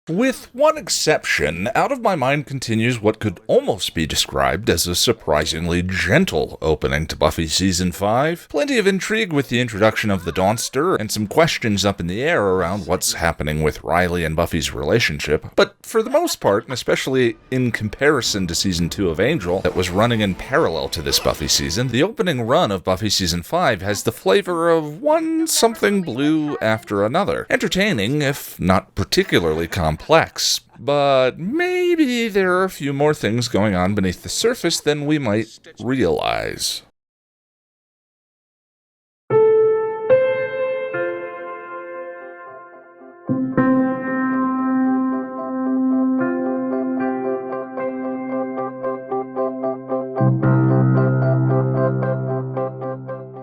With one exception, Out of My Mind continues what could almost be described as a surprisingly gentle opening to Buffy Season 5. Plenty of intrigue with the introduction of the Dawnster, and some questions up in the air around what's happening with Riley and Buffy's relationship. But for the most part, and especially in comparison to Season 2 of Angel, that was running in parallel to this Buffy season, the opening run of Buffy Season 5 has the flavor of one something blue after another. Entertaining, if not particularly complex, but maybe there are a few more things going on beneath the surface than we might realize.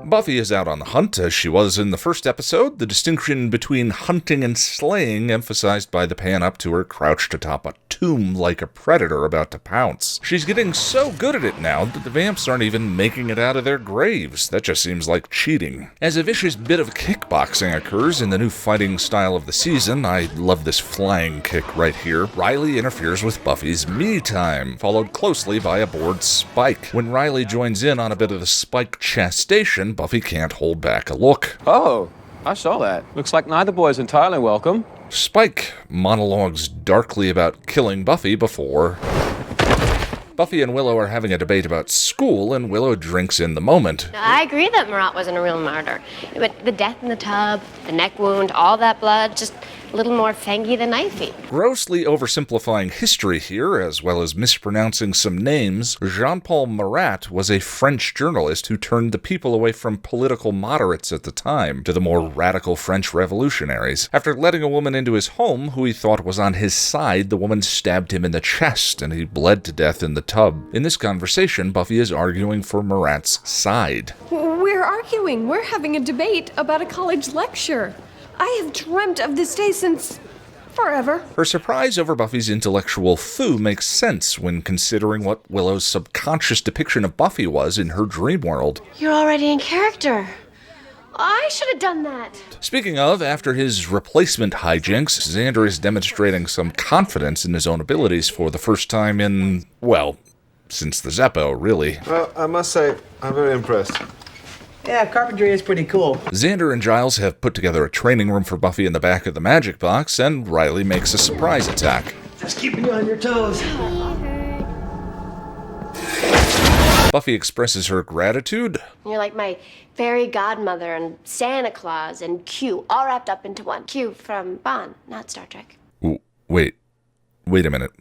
Buffy is out on the hunt, as she was in the first episode, the distinction between hunting and slaying emphasized by the pan up to her crouched atop a tomb like a predator about to pounce. She's getting so good at it now that the vamps aren't even making it out of their graves. That just seems like cheating. As a vicious bit of kickboxing occurs in the new fighting style of the season, I love this flying kick right here, Riley interferes with Buffy's me time, followed closely by a bored Spike. When Riley joins in on a bit of the Spike chastisation, Buffy can't hold back a look. Oh, I saw that. Looks like neither boy's entirely welcome. Spike monologues darkly about killing Buffy before Buffy and Willow are having a debate about school, and Willow drinks in the moment. I agree that Marat wasn't a real martyr, but the death in the tub, the neck wound, all that blood, just a little more fangy than knifey. Grossly oversimplifying history here, as well as mispronouncing some names, Jean-Paul Marat was a French journalist who turned the people away from political moderates at the time to the more radical French revolutionaries. After letting a woman into his home who he thought was on his side, the woman stabbed him in the chest and he bled to death in the tub. In this conversation, Buffy is arguing for Marat's side. We're arguing. We're having a debate about a college lecture. I have dreamt of this day since forever. Her surprise over Buffy's intellectual foo makes sense when considering what Willow's subconscious depiction of Buffy was in her dream world. You're already in character. I should have done that. Speaking of, after his replacement hijinks, Xander is demonstrating some confidence in his own abilities for the first time in, well, since the Zeppo, really. Well, I must say, I'm very impressed. Yeah, carpentry is pretty cool. Xander and Giles have put together a training room for Buffy in the back of the magic box, and Riley makes a surprise attack. Just keeping you on your toes. Buffy expresses her gratitude. You're like my fairy godmother and Santa Claus and Q, all wrapped up into one. Q from Bond, not Star Trek. Wait a minute.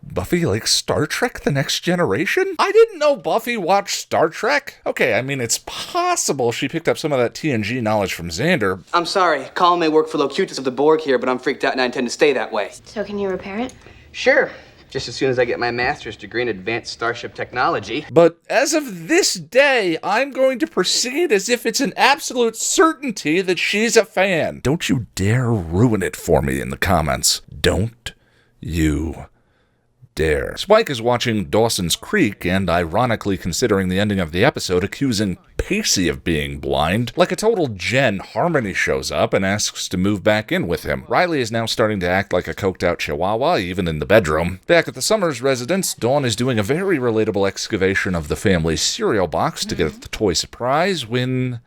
Buffy likes Star Trek The Next Generation? I didn't know Buffy watched Star Trek. Okay, I mean, it's possible she picked up some of that TNG knowledge from Xander. I'm sorry, Colin may work for Locutus of the Borg here, but I'm freaked out and I intend to stay that way. So can you repair it? Sure, just as soon as I get my master's degree in advanced starship technology. But as of this day, I'm going to proceed as if it's an absolute certainty that she's a fan. Don't you dare ruin it for me in the comments. Don't you dare. Spike is watching Dawson's Creek and, ironically considering the ending of the episode, accusing Pacey of being blind. Like a total Jen, Harmony shows up and asks to move back in with him. Riley is now starting to act like a coked-out chihuahua, even in the bedroom. Back at the Summers residence, Dawn is doing a very relatable excavation of the family's cereal box to get at the toy surprise when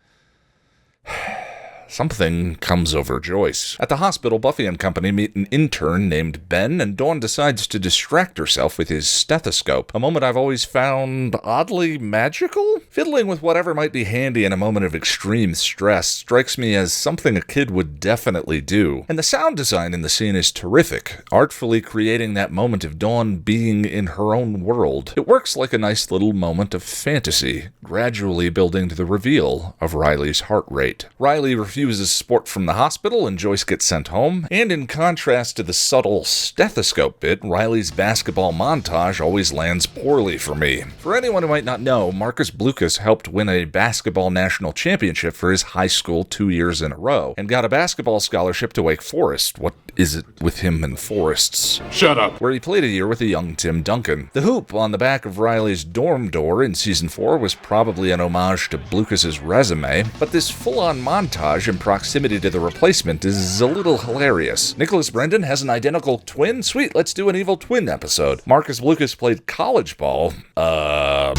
something comes over Joyce. At the hospital, Buffy and company meet an intern named Ben, and Dawn decides to distract herself with his stethoscope, a moment I've always found oddly magical. Fiddling with whatever might be handy in a moment of extreme stress strikes me as something a kid would definitely do. And the sound design in the scene is terrific, artfully creating that moment of Dawn being in her own world. It works like a nice little moment of fantasy, gradually building to the reveal of Riley's heart rate. Riley refuses support from the hospital and Joyce gets sent home, and in contrast to the subtle stethoscope bit, Riley's basketball montage always lands poorly for me. For anyone who might not know, Marc Blucas helped win a basketball national championship for his high school 2 years in a row, and got a basketball scholarship to Wake Forest. What is it with him and forests? Shut up. Where he played a year with a young Tim Duncan. The hoop on the back of Riley's dorm door in Season 4 was probably an homage to Blucas's resume, but this full-on montage in proximity to the replacement is a little hilarious. Nicholas Brendon has an identical twin? Sweet, let's do an evil twin episode. Marc Blucas played college ball. By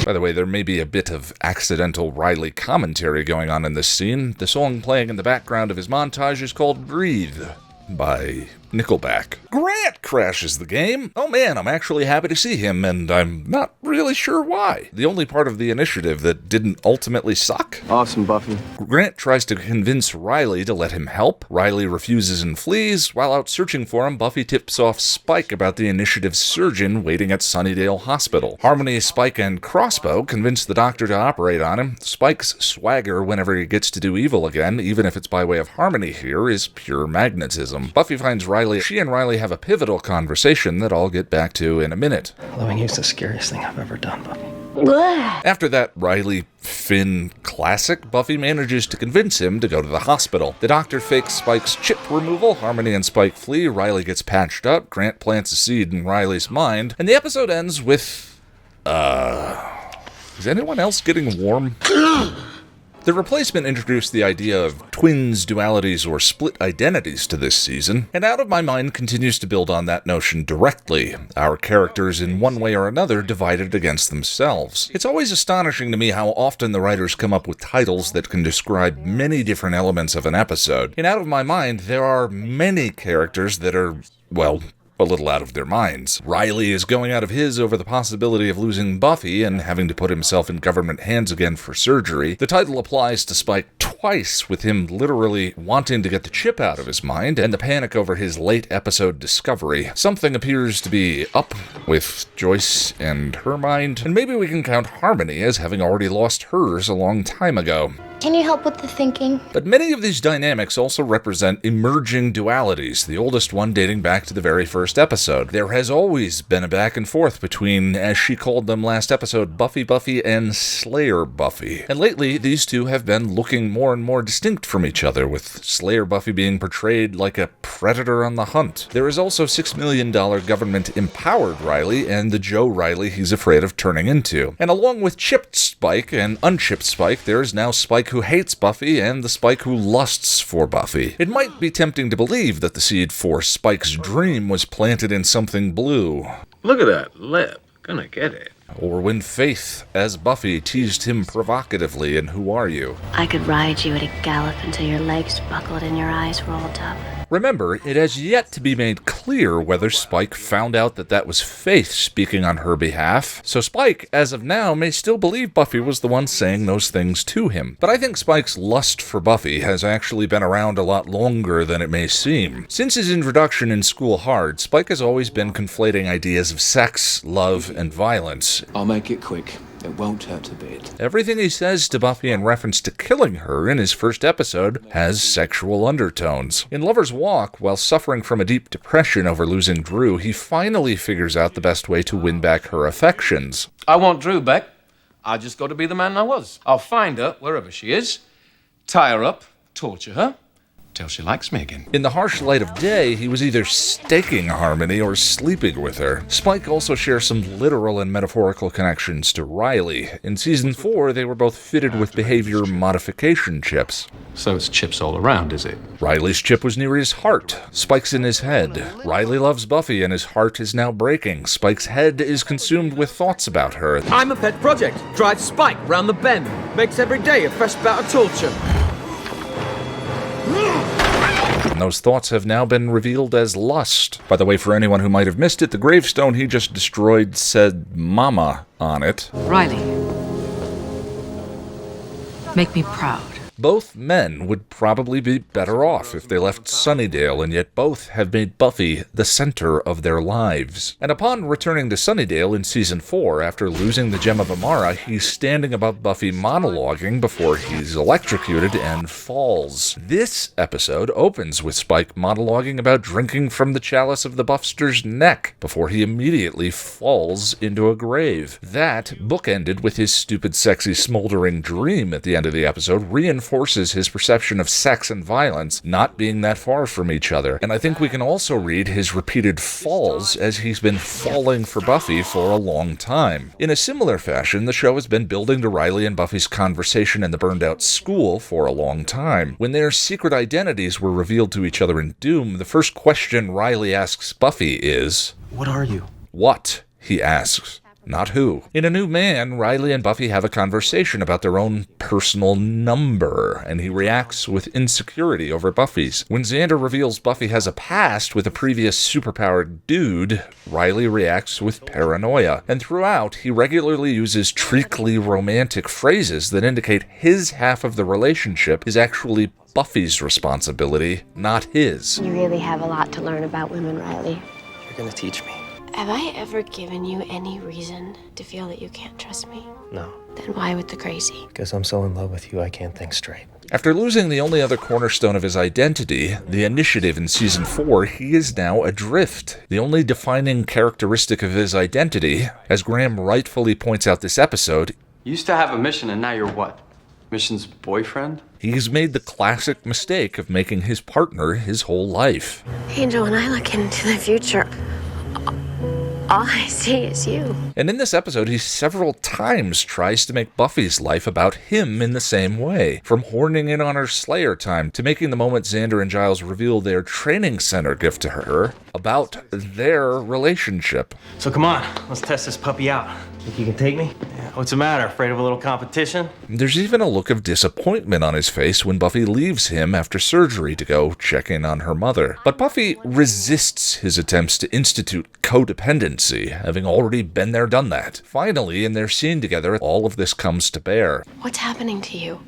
the way, there may be a bit of accidental Riley commentary going on in this scene. The song playing in the background of his montage is called Breathe by Nickelback. Grant crashes the game. Oh man, I'm actually happy to see him, and I'm not really sure why. The only part of the initiative that didn't ultimately suck? Awesome, Buffy. Grant tries to convince Riley to let him help. Riley refuses and flees. While out searching for him, Buffy tips off Spike about the initiative's surgeon waiting at Sunnydale Hospital. Harmony, Spike, and Crossbow convince the doctor to operate on him. Spike's swagger whenever he gets to do evil again, even if it's by way of Harmony here, is pure magnetism. Buffy finds Riley. She and Riley have a pivotal conversation that I'll get back to in a minute. Loving you's the scariest thing I've ever done, Buffy. After that Riley-Finn classic, Buffy manages to convince him to go to the hospital. The doctor fakes Spike's chip removal, Harmony and Spike flee, Riley gets patched up, Grant plants a seed in Riley's mind, and the episode ends with... Is anyone else getting warm? The replacement introduced the idea of twins, dualities, or split identities to this season, and Out of My Mind continues to build on that notion directly. Our characters, in one way or another, divided against themselves. It's always astonishing to me how often the writers come up with titles that can describe many different elements of an episode. In Out of My Mind, there are many characters that are, well, a little out of their minds. Riley is going out of his over the possibility of losing Buffy and having to put himself in government hands again for surgery. The title applies to Spike twice, with him literally wanting to get the chip out of his mind, and the panic over his late episode discovery. Something appears to be up with Joyce and her mind, and maybe we can count Harmony as having already lost hers a long time ago. Can you help with the thinking? But many of these dynamics also represent emerging dualities, the oldest one dating back to the very first episode. There has always been a back and forth between, as she called them last episode, Buffy and Slayer Buffy. And lately, these two have been looking more and more distinct from each other, with Slayer Buffy being portrayed like a predator on the hunt. There is also $6 million government-empowered Riley and the Joe Riley he's afraid of turning into. And along with chipped Spike and unchipped Spike, there is now Spike who hates Buffy and the Spike who lusts for Buffy. It might be tempting to believe that the seed for Spike's dream was planted in something blue. Look at that lip. Gonna get it. Or when Faith, as Buffy, teased him provocatively in Who Are You? I could ride you at a gallop until your legs buckled and your eyes rolled up. Remember, it has yet to be made clear whether Spike found out that was Faith speaking on her behalf, so Spike, as of now, may still believe Buffy was the one saying those things to him. But I think Spike's lust for Buffy has actually been around a lot longer than it may seem. Since his introduction in School Hard, Spike has always been conflating ideas of sex, love, and violence. I'll make it quick. It won't hurt a bit. Everything he says to Buffy in reference to killing her in his first episode has sexual undertones. In Lover's Walk, while suffering from a deep depression over losing Drew, he finally figures out the best way to win back her affections. I want Drew back. I just got to be the man I was. I'll find her wherever she is, tie her up, torture her, till she likes me again. In the harsh light of day, he was either staking Harmony or sleeping with her. Spike also shares some literal and metaphorical connections to Riley. In Season 4, they were both fitted with behavior modification chips. So it's chips all around, is it? Riley's chip was near his heart. Spike's in his head. Riley loves Buffy and his heart is now breaking. Spike's head is consumed with thoughts about her. I'm a pet project. Drive Spike round the bend. Makes every day a fresh bout of torture. And those thoughts have now been revealed as lust. By the way, for anyone who might have missed it, the gravestone he just destroyed said Mama on it. Riley, make me proud. Both men would probably be better off if they left Sunnydale, and yet both have made Buffy the center of their lives. And upon returning to Sunnydale in Season 4, after losing the Gem of Amara, he's standing above Buffy monologuing before he's electrocuted and falls. This episode opens with Spike monologuing about drinking from the chalice of the Buffster's neck before he immediately falls into a grave. That bookended with his stupid, sexy, smoldering dream at the end of the episode, reinforcing reinforces his perception of sex and violence not being that far from each other. And I think we can also read his repeated falls as he's been falling for Buffy for a long time. In a similar fashion, the show has been building to Riley and Buffy's conversation in the burned-out school for a long time. When their secret identities were revealed to each other in Doom, the first question Riley asks Buffy is, "What are you?" "What?" he asks. Not who. In A New Man, Riley and Buffy have a conversation about their own personal number, and he reacts with insecurity over Buffy's. When Xander reveals Buffy has a past with a previous superpowered dude, Riley reacts with paranoia. And throughout, he regularly uses treacly romantic phrases that indicate his half of the relationship is actually Buffy's responsibility, not his. You really have a lot to learn about women, Riley. You're gonna teach me. Have I ever given you any reason to feel that you can't trust me? No. Then why with the crazy? Because I'm so in love with you, I can't think straight. After losing the only other cornerstone of his identity, the initiative in Season 4, he is now adrift. The only defining characteristic of his identity, as Graham rightfully points out this episode, You used to have a mission and now you're what? Mission's boyfriend? he's made the classic mistake of making his partner his whole life. Angel, when I look into the future, all I see is you. And in this episode, he several times tries to make Buffy's life about him in the same way. From horning in on her Slayer time, to making the moment Xander and Giles reveal their training center gift to her about their relationship. So come on, let's test this puppy out. Think you can take me? Yeah. What's the matter, afraid of a little competition? There's even a look of disappointment on his face when Buffy leaves him after surgery to go check in on her mother. But Buffy resists his attempts to institute codependency, having already been there, done that. Finally, in their scene together, all of this comes to bear. What's happening to you?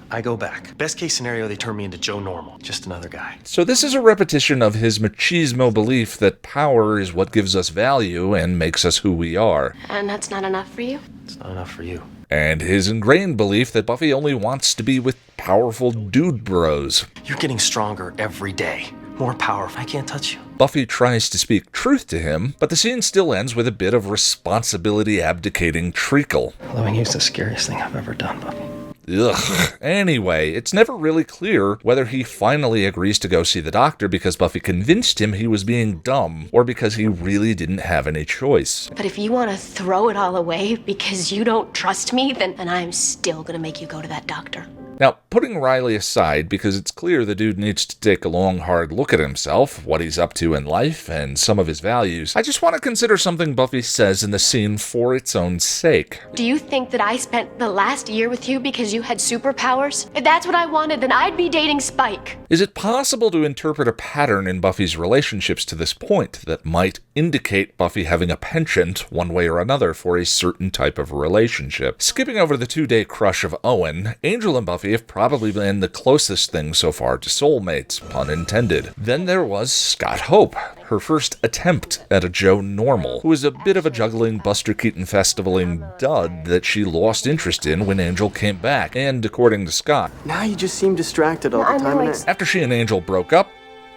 I go back. Best case scenario, they turn me into Joe Normal. Just another guy. So this is a repetition of his machismo belief that power is what gives us value and makes us who we are. And that's not enough for you? It's not enough for you. And his ingrained belief that Buffy only wants to be with powerful dude bros. You're getting stronger every day. More powerful. I can't touch you. Buffy tries to speak truth to him, but the scene still ends with a bit of responsibility abdicating treacle. Loving you's the scariest thing I've ever done, Buffy. Ugh. Anyway, it's never really clear whether he finally agrees to go see the doctor because Buffy convinced him he was being dumb, or because he really didn't have any choice. But if you want to throw it all away because you don't trust me, then I'm still gonna make you go to that doctor. Now, putting Riley aside, because it's clear the dude needs to take a long, hard look at himself, what he's up to in life, and some of his values, I just want to consider something Buffy says in the scene for its own sake. Do you think that I spent the last year with you because you had superpowers? If that's what I wanted, then I'd be dating Spike. Is it possible to interpret a pattern in Buffy's relationships to this point that might indicate Buffy having a penchant, one way or another, for a certain type of relationship? Skipping over the 2-day crush of Owen, Angel and Buffy have probably been the closest thing so far to soulmates, pun intended. Then there was Scott Hope, her first attempt at a Joe Normal, who was a bit of a juggling Buster Keaton festivaling dud that she lost interest in when Angel came back, and according to Scott, now you just seem distracted all the time. After she and Angel broke up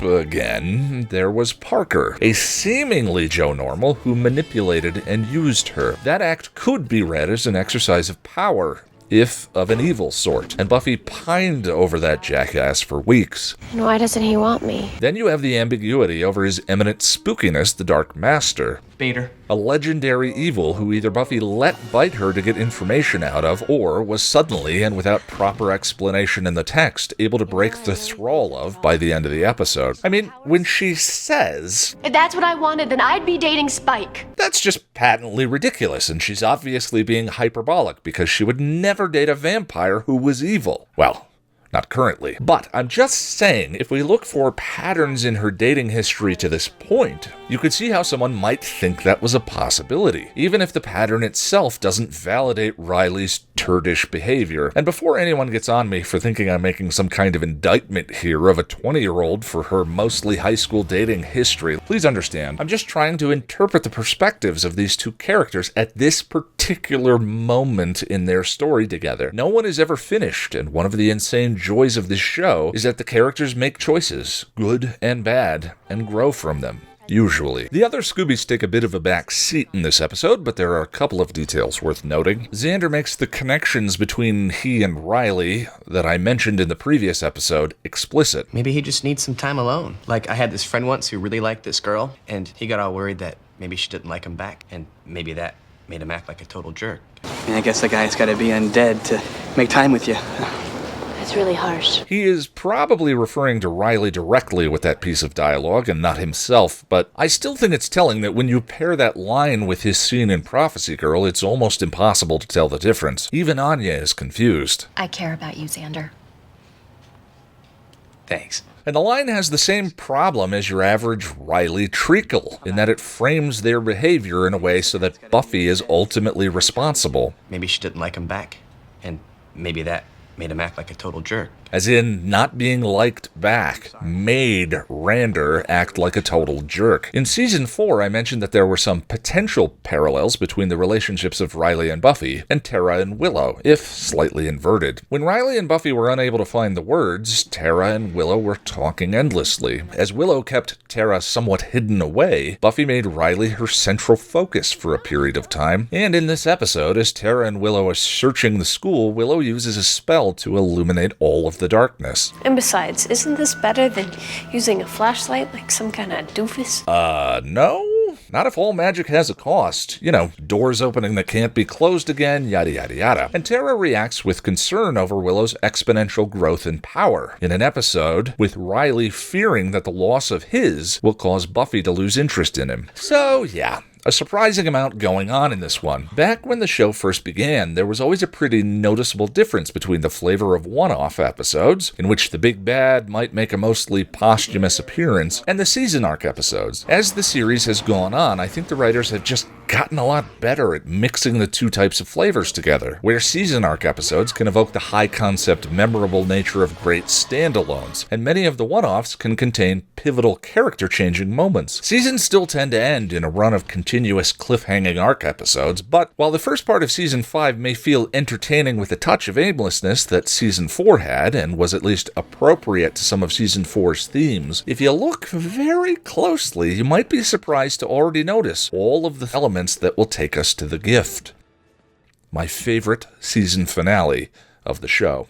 again, there was Parker, a seemingly Joe Normal who manipulated and used her. That act could be read as an exercise of power, if of an evil sort, and Buffy pined over that jackass for weeks. And why doesn't he want me? Then you have the ambiguity over his eminent spookiness, the Dark Master. Bader. A legendary evil who either Buffy let bite her to get information out of, or was suddenly, and without proper explanation in the text, able to break the thrall of by the end of the episode. I mean, when she says, If that's what I wanted, then I'd be dating Spike. That's just patently ridiculous, and she's obviously being hyperbolic because she would never date a vampire who was evil. Well, not currently. But I'm just saying, if we look for patterns in her dating history to this point, you could see how someone might think that was a possibility, even if the pattern itself doesn't validate Riley's turdish behavior. And before anyone gets on me for thinking I'm making some kind of indictment here of a 20-year-old for her mostly high school dating history, please understand, I'm just trying to interpret the perspectives of these two characters at this particular moment in their story together. No one is ever finished, and one of the insane joys of this show is that the characters make choices, good and bad, and grow from them. usually. The other Scoobies take a bit of a back seat in this episode, but there are a couple of details worth noting. Xander makes the connections between he and Riley that I mentioned in the previous episode explicit. Maybe he just needs some time alone. Like, I had this friend once who really liked this girl, and he got all worried that maybe she didn't like him back, and maybe that made him act like a total jerk. I guess the guy's gotta be undead to make time with you. That's really harsh. He is probably referring to Riley directly with that piece of dialogue and not himself, but I still think it's telling that when you pair that line with his scene in Prophecy Girl, it's almost impossible to tell the difference. Even Anya is confused. I care about you, Xander. Thanks. And the line has the same problem as your average Riley treacle, in that it frames their behavior in a way so that Buffy is ultimately responsible. Maybe she didn't like him back, and maybe that made him act like a total jerk. As in, not being liked back made Rander act like a total jerk. In Season 4, I mentioned that there were some potential parallels between the relationships of Riley and Buffy, and Tara and Willow, if slightly inverted. When Riley and Buffy were unable to find the words, Tara and Willow were talking endlessly. As Willow kept Tara somewhat hidden away, Buffy made Riley her central focus for a period of time. And in this episode, as Tara and Willow are searching the school, Willow uses a spell to illuminate all of the darkness. And besides, isn't this better than using a flashlight like some kind of doofus? No? Not if all magic has a cost. You know, doors opening that can't be closed again, yada yada yada. And Tara reacts with concern over Willow's exponential growth in power, in an episode with Riley fearing that the loss of his will cause Buffy to lose interest in him. So, yeah. A surprising amount going on in this one. Back when the show first began, there was always a pretty noticeable difference between the flavor of one-off episodes, in which the big bad might make a mostly posthumous appearance, and the season arc episodes. As the series has gone on, I think the writers have just gotten a lot better at mixing the two types of flavors together, where season arc episodes can evoke the high-concept, memorable nature of great standalones, and many of the one-offs can contain pivotal character-changing moments. Seasons still tend to end in a run of continuous cliffhanging arc episodes, but while the first part of Season 5 may feel entertaining with a touch of aimlessness that Season 4 had, and was at least appropriate to some of Season 4's themes, if you look very closely, you might be surprised to already notice all of the elements that will take us to the gift. My favorite season finale of the show.